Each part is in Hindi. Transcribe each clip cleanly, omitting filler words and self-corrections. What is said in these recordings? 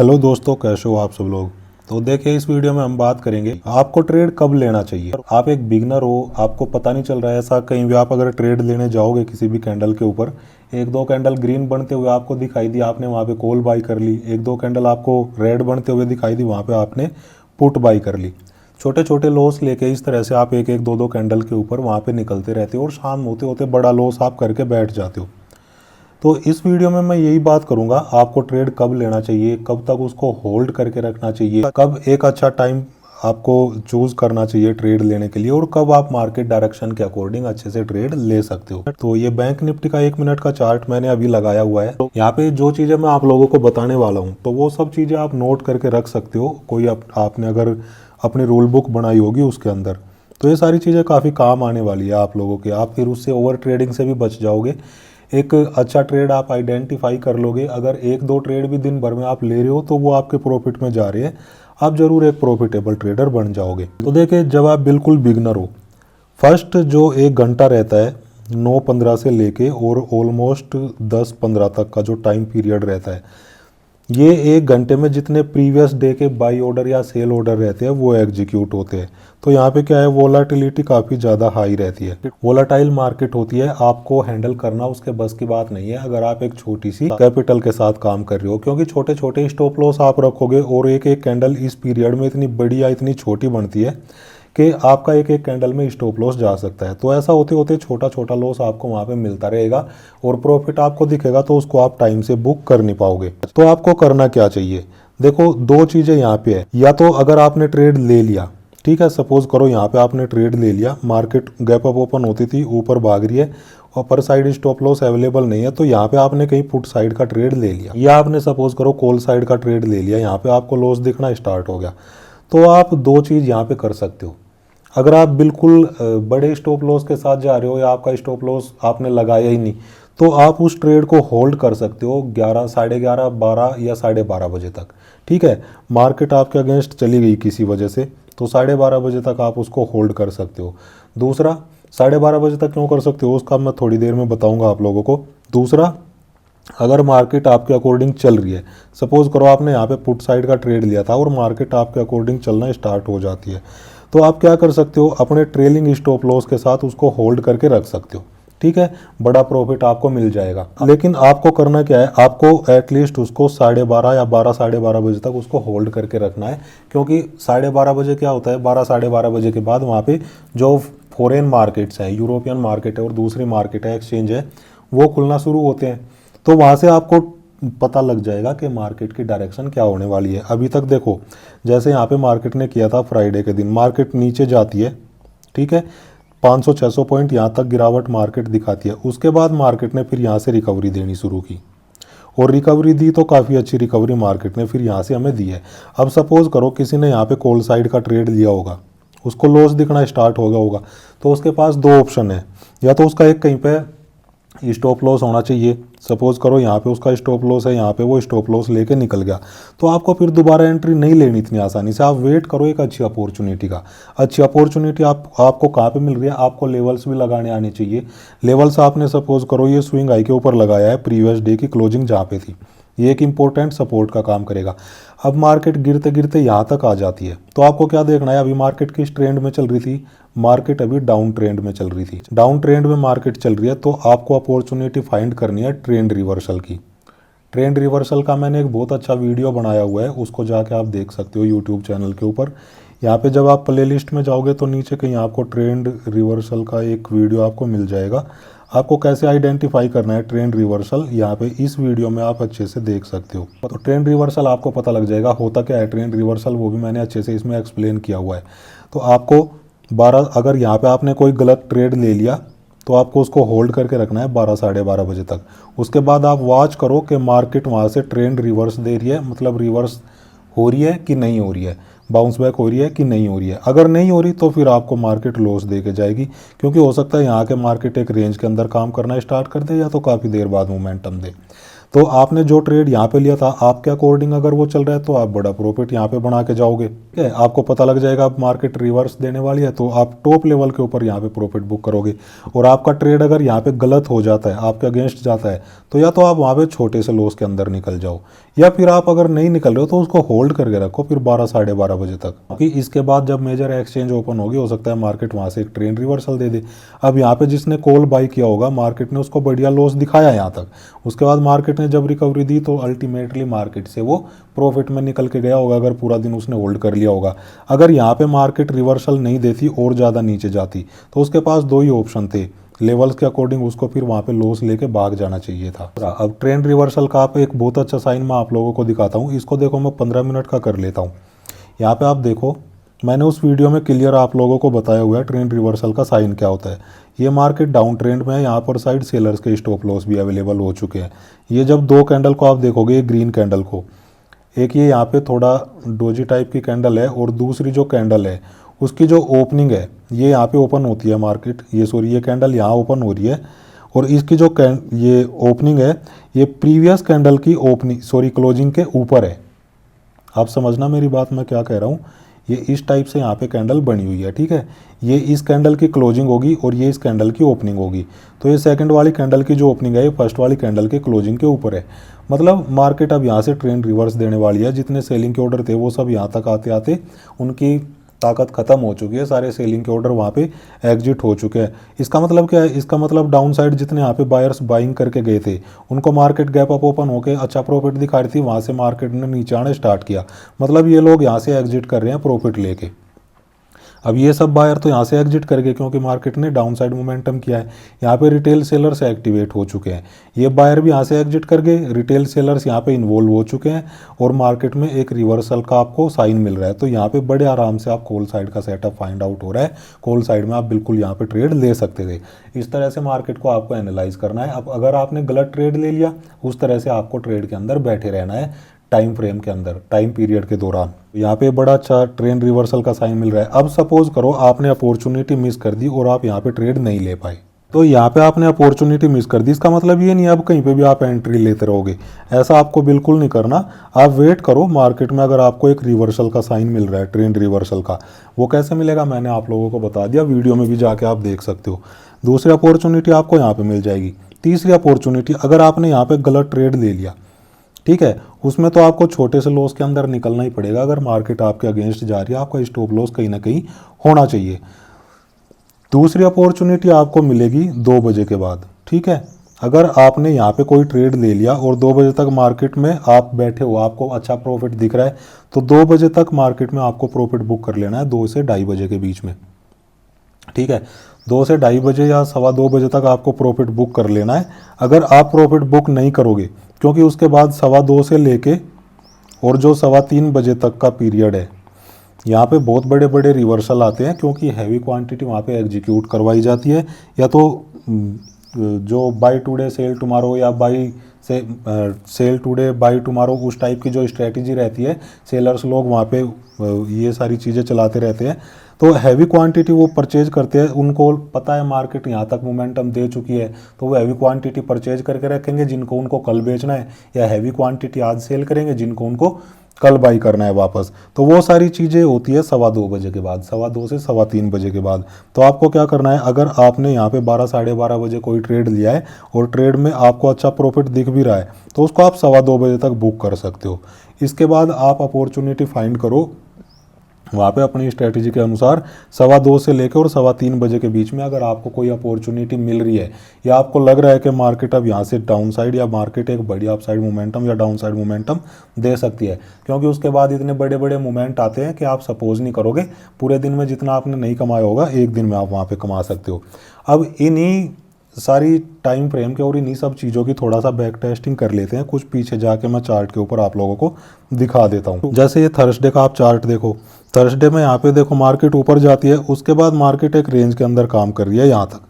हेलो दोस्तों, कैसे हो आप सब लोग। तो देखिए, इस वीडियो में हम बात करेंगे आपको ट्रेड कब लेना चाहिए। आप एक बिगनर हो, आपको पता नहीं चल रहा है ऐसा कहीं भी आप अगर ट्रेड लेने जाओगे किसी भी कैंडल के ऊपर, एक दो कैंडल ग्रीन बनते हुए आपको दिखाई दी, आपने वहाँ पे कॉल बाई कर ली। एक दो कैंडल आपको रेड बनते हुए दिखाई दी, वहाँ पे आपने पुट बाई कर ली। छोटे छोटे लॉस लेके इस तरह से आप एक एक दो दो कैंडल के ऊपर वहाँ पे निकलते रहते हो और शाम होते होते बड़ा लॉस आप करके बैठ जाते हो। तो इस वीडियो में मैं यही बात करूंगा, आपको ट्रेड कब लेना चाहिए, कब तक उसको होल्ड करके रखना चाहिए, कब एक अच्छा टाइम आपको चूज करना चाहिए ट्रेड लेने के लिए, और कब आप मार्केट डायरेक्शन के अकॉर्डिंग अच्छे से ट्रेड ले सकते हो। तो ये बैंक निफ्टी का 1 मिनट का चार्ट मैंने अभी लगाया हुआ है। यहाँ पे जो चीज़ें मैं आप लोगों को बताने वाला हूँ तो वो सब चीज़ें आप नोट करके रख सकते हो। कोई आपने अगर अपनी रूल बुक बनाई होगी उसके अंदर, तो ये सारी चीज़ें काफ़ी काम आने वाली है आप लोगों के। आप फिर उससे ओवर ट्रेडिंग से भी बच जाओगे। एक अच्छा ट्रेड आप आइडेंटिफाई कर लोगे। अगर एक दो ट्रेड भी दिन भर में आप ले रहे हो तो वो आपके प्रॉफिट में जा रहे हैं, आप जरूर एक प्रॉफिटेबल ट्रेडर बन जाओगे। तो देखिए, जब आप बिल्कुल बिगनर हो, फर्स्ट जो 1 घंटा रहता है 9:15 से लेके और ऑलमोस्ट 10:15 तक का जो टाइम पीरियड रहता है, ये 1 घंटे में जितने प्रीवियस डे के बाई ऑर्डर या सेल ऑर्डर रहते हैं वो एग्जीक्यूट होते हैं। तो यहाँ पे क्या है, वोलाटिलिटी काफ़ी ज़्यादा हाई रहती है, वोलाटाइल मार्केट होती है। आपको हैंडल करना उसके बस की बात नहीं है अगर आप एक छोटी सी कैपिटल के साथ काम कर रहे हो, क्योंकि छोटे छोटे स्टॉप लॉस आप रखोगे और एक एक कैंडल इस पीरियड में इतनी बड़ी या इतनी छोटी बनती है कि आपका एक एक कैंडल में स्टॉप लॉस जा सकता है। तो ऐसा होते होते छोटा छोटा लॉस आपको वहाँ पे मिलता रहेगा और प्रॉफिट आपको दिखेगा, तो उसको आप टाइम से बुक कर नहीं पाओगे। तो आपको करना क्या चाहिए, देखो दो चीज़ें यहाँ पे है। या तो अगर आपने ट्रेड ले लिया, ठीक है, सपोज करो यहाँ पे आपने ट्रेड ले लिया, मार्केट गैप अप ओपन होती थी, ऊपर भाग रही है, upper side stop loss available नहीं है, तो यहाँ पे आपने कहीं पुट साइड का ट्रेड ले लिया, या आपने सपोज करो कॉल साइड का ट्रेड ले लिया, यहाँ पे आपको लॉस दिखना स्टार्ट हो गया। तो आप दो चीज़ यहाँ पे कर सकते हो। अगर आप बिल्कुल बड़े स्टॉप लॉस के साथ जा रहे हो या आपका स्टॉप लॉस आपने लगाया ही नहीं, तो आप उस ट्रेड को होल्ड कर सकते हो 11, 11:30, 12 या 12:30 बजे तक। ठीक है, मार्केट आपके अगेंस्ट चली गई किसी वजह से, तो 12:30 बजे तक आप उसको होल्ड कर सकते हो। दूसरा, 12:30 बजे तक क्यों कर सकते हो उसका मैं थोड़ी देर में बताऊंगा आप लोगों को। दूसरा, अगर मार्केट आपके अकॉर्डिंग चल रही है, सपोज करो आपने यहाँ पे पुट साइड का ट्रेड लिया था और मार्केट आपके अकॉर्डिंग चलना स्टार्ट हो जाती है, तो आप क्या कर सकते हो, अपने ट्रेलिंग स्टॉप लॉस के साथ उसको होल्ड करके रख सकते हो। ठीक है, बड़ा प्रॉफिट आपको मिल जाएगा। लेकिन आपको करना क्या है, आपको एटलीस्ट उसको 12:30 या 12, 12:30 बजे तक उसको होल्ड करके रखना है, क्योंकि 12:30 बजे क्या होता है, 12, 12:30 बजे के बाद वहाँ पे जो फॉरेन मार्केट्स हैं, यूरोपियन मार्केट है और दूसरी मार्केट है, एक्सचेंज है, वो खुलना शुरू होते हैं। तो वहाँ से आपको पता लग जाएगा कि मार्केट की डायरेक्शन क्या होने वाली है। अभी तक देखो, जैसे यहाँ पे मार्केट ने किया था फ्राइडे के दिन, मार्केट नीचे जाती है, ठीक है, 500-600 पॉइंट यहाँ तक गिरावट मार्केट दिखाती है। उसके बाद मार्केट ने फिर यहाँ से रिकवरी देनी शुरू की और रिकवरी दी, तो काफ़ी अच्छी रिकवरी मार्केट ने फिर यहाँ से हमें दी है। अब सपोज करो किसी ने यहाँ पे कॉल साइड का ट्रेड लिया होगा, उसको लॉस दिखना स्टार्ट हो गया होगा, तो उसके पास दो ऑप्शन है। या तो उसका एक कहीं पे स्टॉप लॉस होना चाहिए, सपोज करो यहाँ पे उसका स्टॉप लॉस है, यहाँ पे वो स्टॉप लॉस लेके निकल गया, तो आपको फिर दोबारा एंट्री नहीं लेनी इतनी आसानी से। आप वेट करो एक अच्छी अपॉर्चुनिटी का। अच्छी अपॉर्चुनिटी आपको कहाँ पे मिल रही है, आपको लेवल्स भी लगाने आने चाहिए। लेवल्स आपने सपोज करो ये स्विंग हाई के ऊपर लगाया है प्रीवियस डे की क्लोजिंग जहाँ पे थी, ये एक इंपॉर्टेंट सपोर्ट का काम करेगा। अब मार्केट गिरते गिरते यहाँ तक आ जाती है, तो आपको क्या देखना है, अभी मार्केट किस ट्रेंड में चल रही थी, मार्केट अभी डाउन ट्रेंड में चल रही थी। डाउन ट्रेंड में मार्केट चल रही है, तो आपको अपॉर्चुनिटी फाइंड करनी है ट्रेंड रिवर्सल की। ट्रेंड रिवर्सल का मैंने एक बहुत अच्छा वीडियो बनाया हुआ है, उसको जाके आप देख सकते हो यूट्यूब चैनल के ऊपर। यहाँ पे जब आप प्लेलिस्ट में जाओगे तो नीचे कहीं आपको ट्रेंड रिवर्सल का एक वीडियो आपको मिल जाएगा। आपको कैसे आइडेंटिफाई करना है ट्रेंड रिवर्सल, यहाँ पे इस वीडियो में आप अच्छे से देख सकते हो। तो ट्रेंड रिवर्सल आपको पता लग जाएगा होता क्या है ट्रेंड रिवर्सल, वो भी मैंने अच्छे से इसमें एक्सप्लेन किया हुआ है। तो आपको 12, अगर यहाँ पे आपने कोई गलत ट्रेड ले लिया तो आपको उसको होल्ड करके रखना है 12, 12:30 बजे तक। उसके बाद आप वॉच करो कि मार्केट वहाँ से ट्रेंड रिवर्स दे रही है, मतलब रिवर्स हो रही है कि नहीं हो रही है, बाउंस बैक हो रही है कि नहीं हो रही है। अगर नहीं हो रही तो फिर आपको मार्केट लॉस दे के जाएगी, क्योंकि हो सकता है यहाँ के मार्केट एक रेंज के अंदर काम करना स्टार्ट कर दे या तो काफ़ी देर बाद मोमेंटम दे। तो आपने जो ट्रेड यहाँ पे लिया था आपके अकॉर्डिंग अगर वो चल रहा है तो आप बड़ा प्रॉफिट यहाँ पे बना के जाओगे। ठीक है, आपको पता लग जाएगा अब मार्केट रिवर्स देने वाली है तो आप टॉप लेवल के ऊपर यहाँ पे प्रॉफिट बुक करोगे। और आपका ट्रेड अगर यहाँ पे गलत हो जाता है, आपके अगेंस्ट जाता है, तो या तो आप वहाँ पे छोटे से लॉस के अंदर निकल जाओ, या फिर आप अगर नहीं निकल रहे हो तो उसको होल्ड करके रखो फिर 12 साढ़े 12 बजे तक, क्योंकि इसके बाद जब मेजर एक्सचेंज ओपन होगी हो सकता है मार्केट वहाँ से एक ट्रेंड रिवर्सल दे दे। अब यहाँ पे जिसने कॉल बाई किया होगा मार्केट ने उसको बढ़िया लॉस दिखाया यहाँ तक, उसके बाद मार्केट ने जब रिकवरी दी तो अल्टीमेटली मार्केट से वो प्रॉफिट में निकल के गया होगा अगर पूरा दिन उसने होल्ड कर लिया होगा। अगर यहाँ पे मार्केट रिवर्सल नहीं देती और ज़्यादा नीचे जाती तो उसके पास दो ही ऑप्शन थे, लेवल्स के अकॉर्डिंग उसको फिर वहाँ पे लॉस लेके भाग जाना चाहिए था। अब ट्रेंड रिवर्सल का आप एक बहुत अच्छा साइन मैं आप लोगों को दिखाता हूँ, इसको देखो मैं 15 मिनट का कर लेता हूँ। यहाँ पे आप देखो मैंने उस वीडियो में क्लियर आप लोगों को बताया हुआ है ट्रेंड रिवर्सल का साइन क्या होता है। ये मार्केट डाउन ट्रेंड में है, यहाँ पर साइड सेलर्स के स्टॉप लॉस भी अवेलेबल हो चुके हैं। ये जब दो कैंडल को आप देखोगे, एक ग्रीन कैंडल को, एक ये यहाँ पे थोड़ा डोजी टाइप की कैंडल है और दूसरी जो कैंडल है उसकी जो ओपनिंग है ये यहाँ पे ओपन होती है मार्केट, ये कैंडल यहाँ ओपन हो रही है और इसकी जो ये ओपनिंग है ये प्रीवियस कैंडल की क्लोजिंग के ऊपर है। आप समझना मेरी बात मैं क्या कह रहा हूँ। ये इस टाइप से यहाँ पे कैंडल बनी हुई है, ठीक है। ये इस कैंडल की क्लोजिंग होगी और ये इस कैंडल की ओपनिंग होगी। तो ये सेकंड वाली कैंडल की जो ओपनिंग है ये फर्स्ट वाली कैंडल के क्लोजिंग के ऊपर है। मतलब मार्केट अब यहाँ से ट्रेंड रिवर्स देने वाली है। जितने सेलिंग के ऑर्डर थे वो सब यहाँ तक आते आते उनकी ताकत खत्म हो चुकी है, सारे सेलिंग के ऑर्डर वहाँ पे एग्जिट हो चुके हैं। इसका मतलब क्या है? इसका मतलब डाउन साइड जितने यहाँ पे बायर्स बाइंग करके गए थे उनको मार्केट गैप अप ओपन होकर अच्छा प्रॉफिट दिखा रही थी, वहाँ से मार्केट ने नीचे आना स्टार्ट किया। मतलब ये लोग यहाँ से एग्जिट कर रहे हैं प्रॉफिट लेके। अब ये सब बायर तो यहाँ से एग्जिट कर गए क्योंकि मार्केट ने डाउन साइड मोमेंटम किया है। यहाँ पे रिटेल सेलर्स एक्टिवेट हो चुके हैं, ये बायर भी यहाँ से एग्जिट कर गए, रिटेल सेलर्स यहाँ पे इन्वॉल्व हो चुके हैं और मार्केट में एक रिवर्सल का आपको साइन मिल रहा है। तो यहाँ पे बड़े आराम से आप कॉल साइड का सेटअप फाइंड आउट हो रहा है। कॉल साइड में आप बिल्कुल यहाँ पे ट्रेड ले सकते थे। इस तरह से मार्केट को आपको एनालाइज करना है। अब अगर आपने गलत ट्रेड ले लिया उस तरह से आपको ट्रेड के अंदर बैठे रहना है, टाइम फ्रेम के अंदर, टाइम पीरियड के दौरान। यहाँ पे बड़ा अच्छा ट्रेंड रिवर्सल का साइन मिल रहा है। अब सपोज करो आपने अपॉर्चुनिटी मिस कर दी और आप यहाँ पे ट्रेड नहीं ले पाए, तो यहाँ पे आपने अपॉर्चुनिटी मिस कर दी, इसका मतलब ये नहीं अब कहीं पे भी आप एंट्री लेते रहोगे, ऐसा आपको बिल्कुल नहीं करना। आप वेट करो मार्केट में। अगर आपको एक रिवर्सल का साइन मिल रहा है ट्रेंड रिवर्सल का, वो कैसे मिलेगा मैंने आप लोगों को बता दिया, वीडियो में भी जाके आप देख सकते हो। दूसरी अपॉर्चुनिटी आपको यहाँ पे मिल जाएगी। तीसरी अपॉर्चुनिटी, अगर आपने यहाँ पे गलत ट्रेड ले लिया, ठीक है, उसमें तो आपको छोटे से लॉस के अंदर निकलना ही पड़ेगा। अगर मार्केट आपके अगेंस्ट जा रही है आपका स्टॉप लॉस कहीं ना कहीं होना चाहिए। दूसरी अपॉर्चुनिटी आपको मिलेगी 2 बजे के बाद, ठीक है। अगर आपने यहाँ पे कोई ट्रेड ले लिया और 2 बजे तक मार्केट में आप बैठे हो, आपको अच्छा प्रॉफिट दिख रहा है, तो 2 बजे तक मार्केट में आपको प्रॉफिट बुक कर लेना है, 2 से 2:30 बजे के बीच में, ठीक है। 2 से 2:30 बजे या 2:15 बजे तक आपको प्रॉफिट बुक कर लेना है। अगर आप प्रॉफिट बुक नहीं करोगे, क्योंकि उसके बाद 2:15 से लेके और जो 3:15 बजे तक का पीरियड है, यहाँ पे बहुत बड़े बड़े रिवर्सल आते हैं क्योंकि हैवी क्वांटिटी वहाँ पे एग्जीक्यूट करवाई जाती है। या तो जो बाई टुडे सेल टुमारो या सेल टुडे बाई टुमारो, उस टाइप की जो स्ट्रेटजी रहती है, सेलर्स लोग वहाँ पे ये सारी चीज़ें चलाते रहते हैं। तो हैवी क्वांटिटी वो परचेज करते हैं, उनको पता है मार्केट यहाँ तक मोमेंटम दे चुकी है, तो वो हैवी क्वांटिटी परचेज करके रखेंगे जिनको उनको कल बेचना है, या हैवी क्वांटिटी आज सेल करेंगे जिनको उनको कल बाई करना है वापस। तो वो सारी चीज़ें होती है 2:15 बजे के बाद, 2:15 से 3:15 बजे के बाद। तो आपको क्या करना है, अगर आपने यहाँ पे 12 साढ़े 12 बजे कोई ट्रेड लिया है और ट्रेड में आपको अच्छा प्रॉफिट दिख भी रहा है, तो उसको आप 2:15 बजे तक बुक कर सकते हो। इसके बाद आप अपॉर्चुनिटी फाइंड करो वहाँ पे अपनी स्ट्रेटजी के अनुसार 2:15 से लेकर और 3:15 बजे के बीच में। अगर आपको कोई अपॉर्चुनिटी मिल रही है या आपको लग रहा है कि मार्केट अब यहाँ से डाउन साइड या मार्केट एक बढ़िया अपसाइड मोमेंटम या डाउन साइड मोमेंटम दे सकती है, क्योंकि उसके बाद इतने बड़े बड़े मोमेंट आते हैं कि आप सपोज नहीं करोगे पूरे दिन में जितना आपने नहीं कमाया होगा एक दिन में आप वहाँ पर कमा सकते हो। अब इन्हीं सारी टाइम फ्रेम के और इन्हीं सब चीज़ों की थोड़ा सा बैक टेस्टिंग कर लेते हैं। कुछ पीछे जाके मैं चार्ट के ऊपर आप लोगों को दिखा देता हूँ। जैसे ये थर्सडे का आप चार्ट देखो, थर्सडे में यहाँ पे देखो मार्केट ऊपर जाती है, उसके बाद मार्केट एक रेंज के अंदर काम कर रही है यहाँ तक,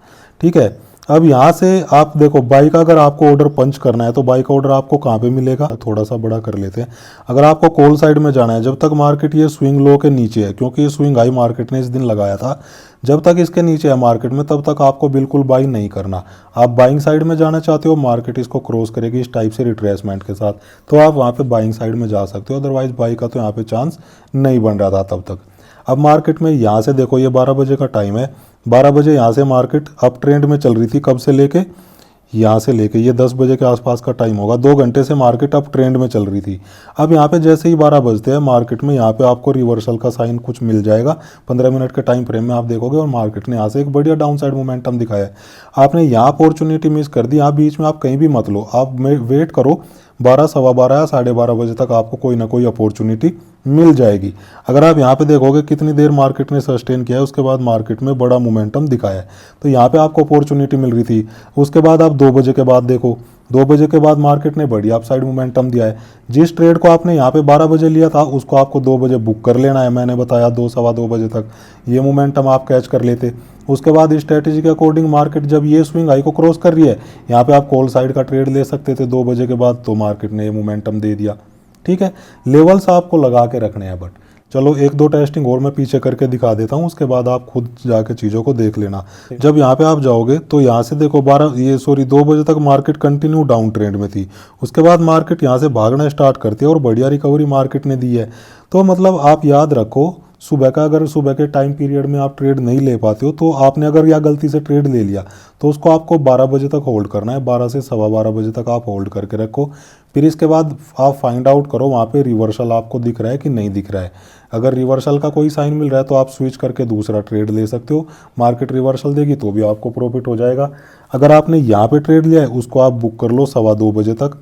ठीक है। अब यहाँ से आप देखो बाई का अगर आपको ऑर्डर पंच करना है तो बाई का ऑर्डर आपको कहाँ पे मिलेगा, थोड़ा सा बड़ा कर लेते हैं। अगर आपको कॉल साइड में जाना है, जब तक मार्केट ये स्विंग लो के नीचे है, क्योंकि ये स्विंग हाई मार्केट ने इस दिन लगाया था, जब तक इसके नीचे है मार्केट में तब तक आपको बिल्कुल बाई नहीं करना। आप बाइंग साइड में जाना चाहते हो, मार्केट इसको क्रॉस करेगी इस टाइप से रिट्रेसमेंट के साथ, तो आप वहाँ पे बाइंग साइड में जा सकते हो, अदरवाइज बाई का तो यहाँ पे चांस नहीं बन रहा था तब तक। अब मार्केट में यहाँ से देखो ये 12 बजे का टाइम है, 12 बजे यहाँ से मार्केट अप ट्रेंड में चल रही थी, कब से लेके यहाँ से लेके ये 10 बजे के आसपास का टाइम होगा, 2 घंटे से मार्केट अप ट्रेंड में चल रही थी। अब यहाँ पे जैसे ही 12 बजते हैं मार्केट में यहाँ पे आपको रिवर्सल का साइन कुछ मिल जाएगा, 15 मिनट के टाइम फ्रेम में आप देखोगे, और मार्केट ने यहाँ से एक बढ़िया डाउन साइड मोमेंटम दिखाया है। आपने यहाँ अपॉर्चुनिटी मिस कर दी, यहाँ बीच में आप कहीं भी मत लो, आप वेट करो 12, सवा 12 या 12:30 बजे तक आपको कोई ना कोई अपॉर्चुनिटी मिल जाएगी। अगर आप यहाँ पे देखोगे कितनी देर मार्केट ने सस्टेन किया है, उसके बाद मार्केट में बड़ा मोमेंटम दिखाया है, तो यहाँ पे आपको अपॉर्चुनिटी मिल रही थी। उसके बाद आप 2 बजे के बाद देखो, 2 बजे के बाद मार्केट ने बढ़िया अपसाइड मोमेंटम दिया है। जिस ट्रेड को आपने यहाँ पे 12 बजे लिया था उसको आपको 2 बजे बुक कर लेना है, मैंने बताया 2, सवा 2 बजे तक ये मोमेंटम आप कैच कर लेते। उसके बाद स्ट्रेटेजी के अकॉर्डिंग मार्केट जब ये स्विंग हाई को क्रॉस कर रही है, यहाँ पे आप कॉल साइड का ट्रेड ले सकते थे 2 बजे के बाद, तो मार्केट ने ये मोमेंटम दे दिया। ठीक है, लेवल्स आपको लगा के रखने हैं। बट चलो 1-2 टेस्टिंग और मैं पीछे करके दिखा देता हूँ, उसके बाद आप खुद जाके चीज़ों को देख लेना। जब यहाँ पे आप जाओगे तो यहाँ से देखो 2 बजे तक मार्केट कंटिन्यू डाउन ट्रेंड में थी, उसके बाद मार्केट यहाँ से भागना स्टार्ट करती है और बढ़िया रिकवरी मार्केट ने दी है। तो मतलब आप याद रखो, सुबह का अगर सुबह के टाइम पीरियड में आप ट्रेड नहीं ले पाते हो, तो आपने अगर या गलती से ट्रेड ले लिया तो उसको आपको 12 बजे तक होल्ड करना है, 12 से सवा 12 बजे तक आप होल्ड करके रखो। फिर इसके बाद आप फाइंड आउट करो वहाँ पे रिवर्सल आपको दिख रहा है कि नहीं दिख रहा है। अगर रिवर्सल का कोई साइन मिल रहा है तो आप स्विच करके दूसरा ट्रेड ले सकते हो, मार्केट रिवर्सल देगी तो भी आपको प्रॉफिट हो जाएगा। अगर आपने यहाँ पे ट्रेड लिया है उसको आप बुक कर लो सवा 2 बजे तक,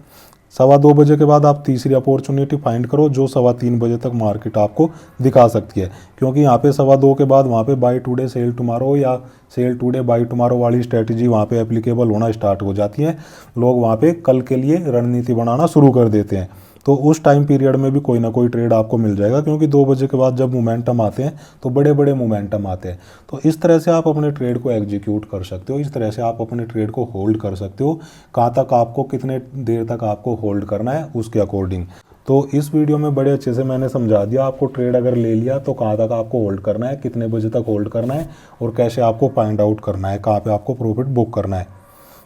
सवा 2 बजे के बाद आप तीसरी अपॉर्चुनिटी फाइंड करो जो सवा 3 बजे तक मार्केट आपको दिखा सकती है, क्योंकि यहाँ पे सवा 2 के बाद वहाँ पे बाई टुडे सेल टुमारो या सेल टुडे बाई टुमारो वाली स्ट्रेटजी वहाँ पे एप्लीकेबल होना स्टार्ट हो जाती है। लोग वहाँ पे कल के लिए रणनीति बनाना शुरू कर देते हैं, तो उस टाइम पीरियड में भी कोई ना कोई ट्रेड आपको मिल जाएगा, क्योंकि 2 बजे के बाद जब मोमेंटम आते हैं तो बड़े बड़े मोमेंटम आते हैं। तो इस तरह से आप अपने ट्रेड को एग्जीक्यूट कर सकते हो, इस तरह से आप अपने ट्रेड को होल्ड कर सकते हो, कहाँ तक आपको कितने देर तक आपको होल्ड करना है उसके अकॉर्डिंग। तो इस वीडियो में बड़े अच्छे से मैंने समझा दिया आपको, ट्रेड अगर ले लिया तो कहाँ तक आपको होल्ड करना है, कितने बजे तक होल्ड करना है, और कैसे आपको फाइंड आउट करना है, कहाँ पे आपको प्रॉफिट बुक करना है।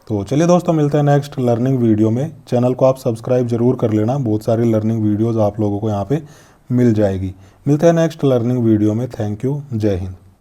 तो चलिए दोस्तों, मिलते हैं नेक्स्ट लर्निंग वीडियो में। चैनल को आप सब्सक्राइब जरूर कर लेना, बहुत सारी लर्निंग वीडियोज़ आप लोगों को यहाँ पे मिल जाएगी। मिलते हैं नेक्स्ट लर्निंग वीडियो में। थैंक यू, जय हिंद।